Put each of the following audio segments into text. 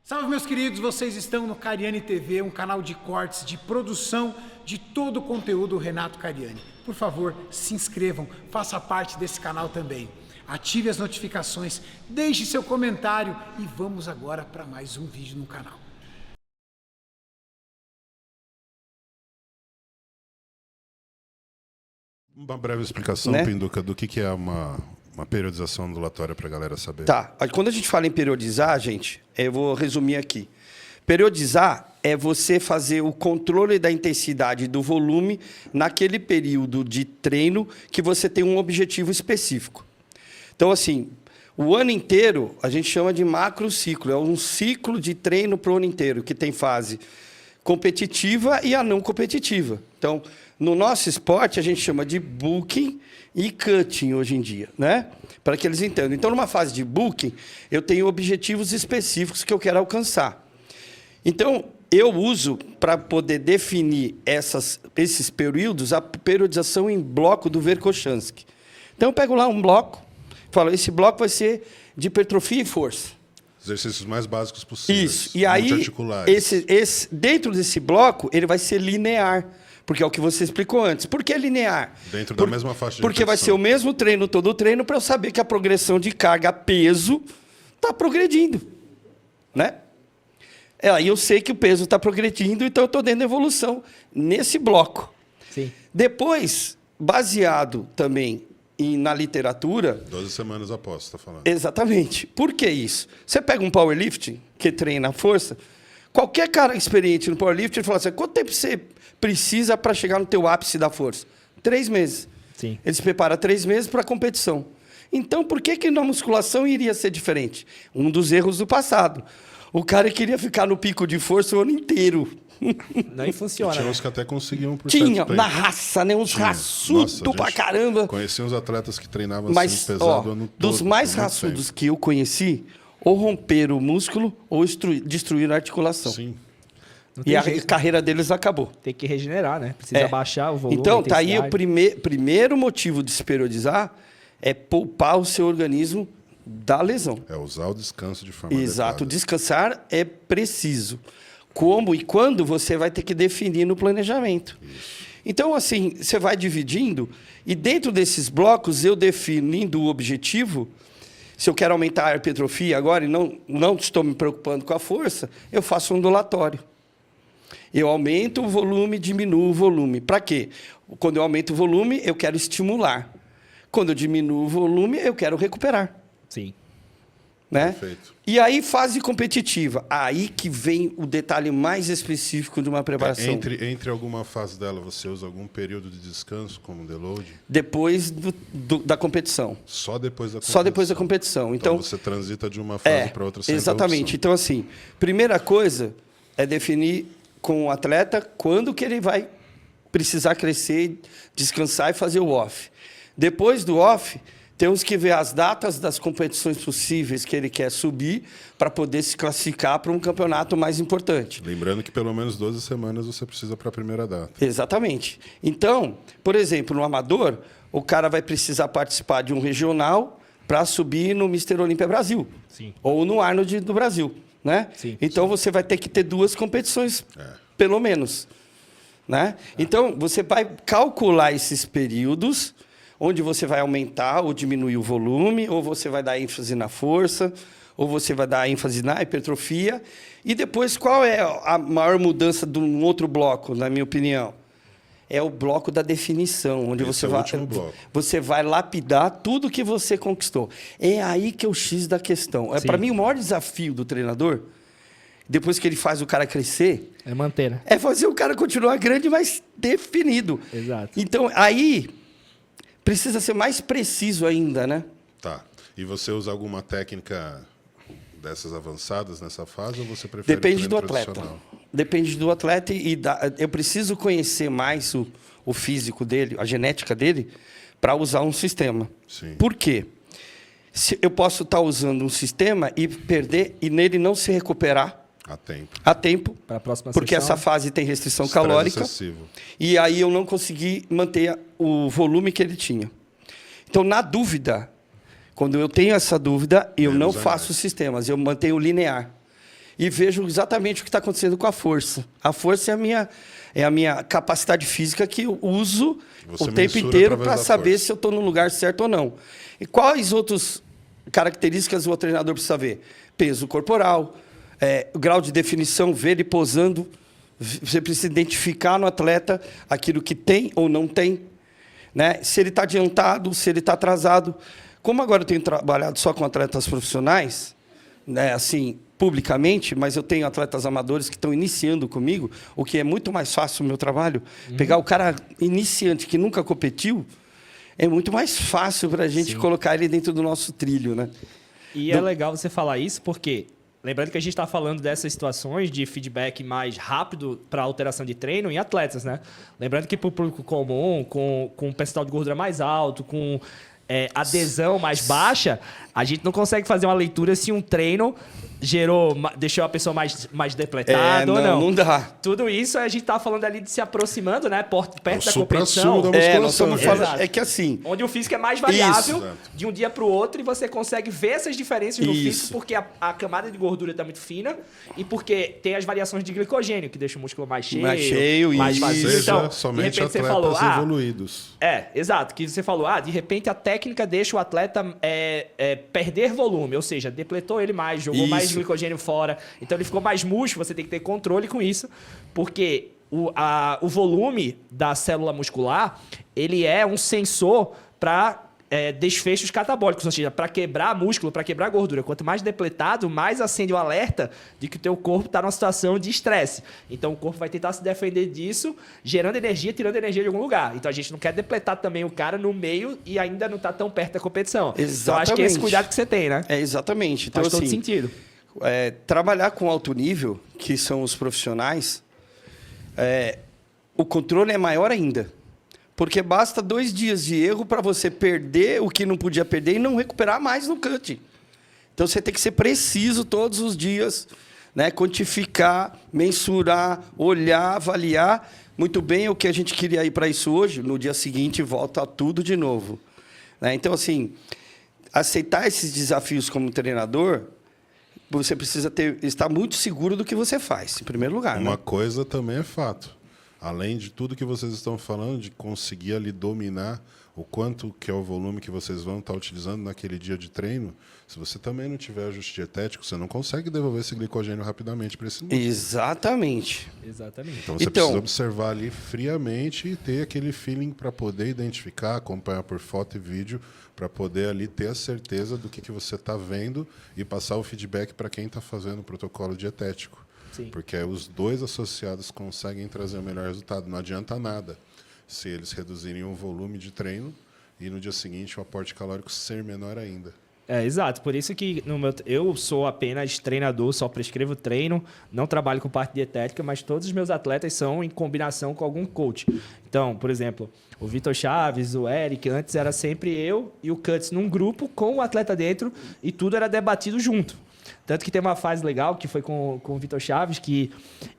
Salve, meus queridos, vocês estão no Cariani TV, um canal de cortes, de produção de todo o conteúdo Renato Cariani. Por favor, se inscrevam, faça parte desse canal também. Ative as notificações, deixe seu comentário e vamos agora para mais um vídeo no canal. Uma breve explicação, né, Pinduca, do que é uma periodização ondulatória para a galera saber. Tá. Quando a gente fala em periodizar, gente, eu vou resumir aqui. Periodizar é você fazer o controle da intensidade do volume naquele período de treino que você tem um objetivo específico. Então, assim, o ano inteiro a gente chama de macrociclo. É um ciclo de treino para o ano inteiro, que tem fase competitiva e a não competitiva. Então, no nosso esporte, a gente chama de booking e cutting hoje em dia, né? Para que eles entendam. Então, numa fase de booking, eu tenho objetivos específicos que eu quero alcançar. Então, eu uso, para poder definir esses períodos, a periodização em bloco do Verkhoshansky. Então, eu pego lá um bloco, falo, esse bloco vai ser de hipertrofia e força. Exercícios mais básicos possíveis. Isso. E aí, dentro desse bloco, ele vai ser linear. Porque é o que você explicou antes. Por que linear? Dentro da mesma faixa de Porque vai ser o mesmo treino, todo o treino, para eu saber que a progressão de carga-peso está progredindo. Né? Aí eu sei que o peso está progredindo, então eu estou dando evolução nesse bloco. Sim. Depois, baseado também na literatura... 12 semanas após, você está falando. Exatamente. Por que isso? Você pega um powerlifting, que treina a força, qualquer cara experiente no powerlifting, ele fala assim, quanto tempo você precisa para chegar no teu ápice da força? 3 meses. Sim. Ele se prepara 3 meses para a competição. Então, por que na musculação iria ser diferente? Um dos erros do passado. O cara queria ficar no pico de força o ano inteiro. Não funciona. Tinha uns que até conseguiam por Tinha, certo na tempo. raça, né? Uns raçudos pra caramba. Conheci uns atletas que treinavam Mas, assim pesado o ano todo. dos mais raçudos que eu conheci, ou romperam o músculo ou destruíram a articulação. Sim. E a carreira deles acabou. Tem que regenerar, né? Precisa baixar o volume. Então, tá aí o primeiro motivo de se periodizar é poupar o seu organismo da lesão. É usar o descanso de forma Exato. adequada. Descansar é preciso. Como e quando você vai ter que definir no planejamento. Isso. Então, assim, você vai dividindo e dentro desses blocos eu definindo o objetivo. Se eu quero aumentar a hipertrofia agora e não estou me preocupando com a força, eu faço ondulatório. Eu aumento o volume, diminuo o volume. Para quê? Quando eu aumento o volume, eu quero estimular. Quando eu diminuo o volume, eu quero recuperar. Sim. Né? Perfeito. E aí, fase competitiva. Aí que vem o detalhe mais específico de uma preparação. Entre alguma fase dela, você usa algum período de descanso, como deload? Depois da competição. Só depois da competição? Só depois da competição. Então você transita de uma fase para outra sem exatamente. Então, assim, primeira coisa é definir com o atleta quando que ele vai precisar crescer, descansar e fazer o off. Depois do off, temos que ver as datas das competições possíveis que ele quer subir para poder se classificar para um campeonato mais importante. Lembrando que pelo menos 12 semanas você precisa para a primeira data. Exatamente. Então, por exemplo, no amador, o cara vai precisar participar de um regional para subir no Mr. Olímpia Brasil. Sim. Ou no Arnold do Brasil. Né? Sim, então, você vai ter que ter 2 competições, pelo menos. Né? Então, você vai calcular esses períodos onde você vai aumentar ou diminuir o volume, ou você vai dar ênfase na força, ou você vai dar ênfase na hipertrofia. E depois, qual é a maior mudança de um outro bloco, na minha opinião? É o bloco da definição, onde você vai lapidar tudo que você conquistou. É aí que é o X da questão. Para mim, o maior desafio do treinador, depois que ele faz o cara crescer... É manter, né? É fazer o cara continuar grande, mas definido. Exato. Então, aí... precisa ser mais preciso ainda, né? Tá. E você usa alguma técnica dessas avançadas nessa fase ou você prefere Depende do atleta. Depende do atleta eu preciso conhecer mais o físico dele, a genética dele, para usar um sistema. Sim. Por quê? Eu posso estar usando um sistema e perder e nele não se recuperar a tempo para a próxima porque sessão. essa fase tem restrição calórica excessivo. E aí eu não consegui manter o volume que ele tinha. Então, na dúvida, quando eu tenho essa dúvida, eu não faço sistemas, eu mantenho linear. e vejo exatamente o que está acontecendo com a força. A força é a minha capacidade física que eu uso Você o tempo mensura inteiro através para da saber força. se eu estou no lugar certo ou não. E quais outras características o treinador precisa ver? Peso corporal, o grau de definição, ver ele posando. Você precisa identificar no atleta aquilo que tem ou não tem, né? Se ele está adiantado, se ele está atrasado. Como agora eu tenho trabalhado só com atletas profissionais, né, assim, publicamente, mas eu tenho atletas amadores que estão iniciando comigo, o que é muito mais fácil o meu trabalho. Pegar o cara iniciante que nunca competiu, é muito mais fácil para a gente colocar ele dentro do nosso trilho, né? E é legal você falar isso porque, lembrando que a gente está falando dessas situações de feedback mais rápido para alteração de treino em atletas, né? Lembrando que para o público comum, com um percentual de gordura mais alto, com adesão mais baixa, a gente não consegue fazer uma leitura se um treino deixou a pessoa mais depletada ou não. Não dá. Tudo isso a gente tá falando ali de se aproximando, né? Perto da supra-sumo competição. da musculação. Nós estamos falando. Exato. É que assim. Onde o físico é mais variável Isso. de um dia para o outro e você consegue ver essas diferenças no Isso. físico porque a camada de gordura está muito fina e porque tem as variações de glicogênio, que deixa o músculo mais cheio, mais isso. vazio. Seja Então, de somente repente você atletas falou, evoluídos. exato, que você falou, de repente a técnica deixa o atleta perder volume, ou seja, depletou ele mais, jogou mais Isso. glicogênio fora, então ele ficou mais murcho, você tem que ter controle com isso, porque o volume da célula muscular, ele é um sensor para desfechos catabólicos, ou seja, para quebrar músculo, para quebrar gordura. Quanto mais depletado, mais acende o alerta de que o teu corpo está numa situação de estresse. Então o corpo vai tentar se defender disso, gerando energia, tirando energia de algum lugar. Então a gente não quer depletar também o cara no meio e ainda não está tão perto da competição. Exatamente. Então acho que é esse cuidado que você tem, né? Exatamente. Então, Faz todo assim, sentido. trabalhar com alto nível, que são os profissionais, o controle é maior ainda. Porque basta 2 dias de erro para você perder o que não podia perder e não recuperar mais no cut. Então você tem que ser preciso todos os dias, né? Quantificar, mensurar, olhar, avaliar muito bem o que a gente queria ir para isso hoje. No dia seguinte volta tudo de novo, né? Então, assim, aceitar esses desafios como treinador, você precisa estar muito seguro do que você faz, em primeiro lugar. Uma né? coisa também é fato. Além de tudo que vocês estão falando, de conseguir ali dominar o quanto que é o volume que vocês vão estar utilizando naquele dia de treino, se você também não tiver ajuste dietético, você não consegue devolver esse glicogênio rapidamente para esse músculo. Exatamente. Exatamente. Então você precisa observar ali friamente e ter aquele feeling para poder identificar, acompanhar por foto e vídeo, para poder ali ter a certeza do que você está vendo e passar o feedback para quem está fazendo o protocolo dietético. Sim. Porque os dois associados conseguem trazer o melhor resultado. Não adianta nada se eles reduzirem o volume de treino e no dia seguinte o aporte calórico ser menor ainda. Exato. Por isso que eu sou apenas treinador, só prescrevo treino, não trabalho com parte dietética, mas todos os meus atletas são em combinação com algum coach. Então, por exemplo, o Vitor Chaves, o Eric, antes era sempre eu e o Cuts num grupo com o atleta dentro e tudo era debatido junto. Tanto que tem uma fase legal que foi com o Vitor Chaves, que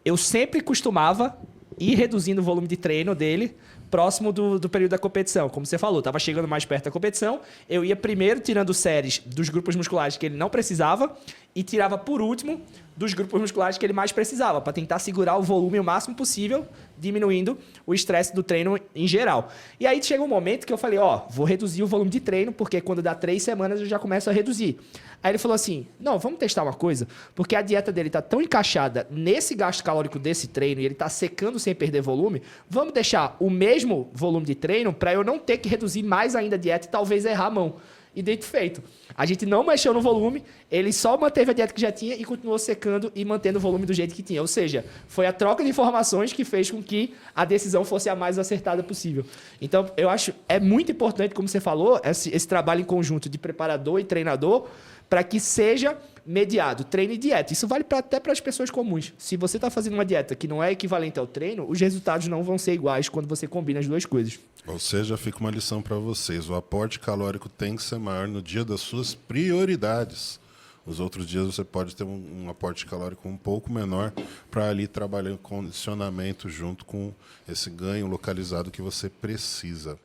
eu sempre costumava ir reduzindo o volume de treino dele próximo do período da competição. Como você falou, estava chegando mais perto da competição, eu ia primeiro tirando séries dos grupos musculares que ele não precisava e tirava por último dos grupos musculares que ele mais precisava, para tentar segurar o volume o máximo possível, diminuindo o estresse do treino em geral. E aí chega um momento que eu falei, vou reduzir o volume de treino, porque quando dá 3 semanas eu já começo a reduzir. Aí ele falou assim, não, vamos testar uma coisa, porque a dieta dele está tão encaixada nesse gasto calórico desse treino e ele está secando sem perder volume, vamos deixar o mesmo volume de treino para eu não ter que reduzir mais ainda a dieta e talvez errar a mão. E dito feito. A gente não mexeu no volume, ele só manteve a dieta que já tinha e continuou secando e mantendo o volume do jeito que tinha. Ou seja, foi a troca de informações que fez com que a decisão fosse a mais acertada possível. Então, eu acho muito importante, como você falou, esse trabalho em conjunto de preparador e treinador para que seja mediado treino e dieta. Isso vale até para as pessoas comuns. Se você está fazendo uma dieta que não é equivalente ao treino, os resultados não vão ser iguais quando você combina as duas coisas. Ou seja, fica uma lição para vocês. O aporte calórico tem que ser maior no dia das suas prioridades. Os outros dias você pode ter um aporte calórico um pouco menor para ali trabalhar em condicionamento junto com esse ganho localizado que você precisa.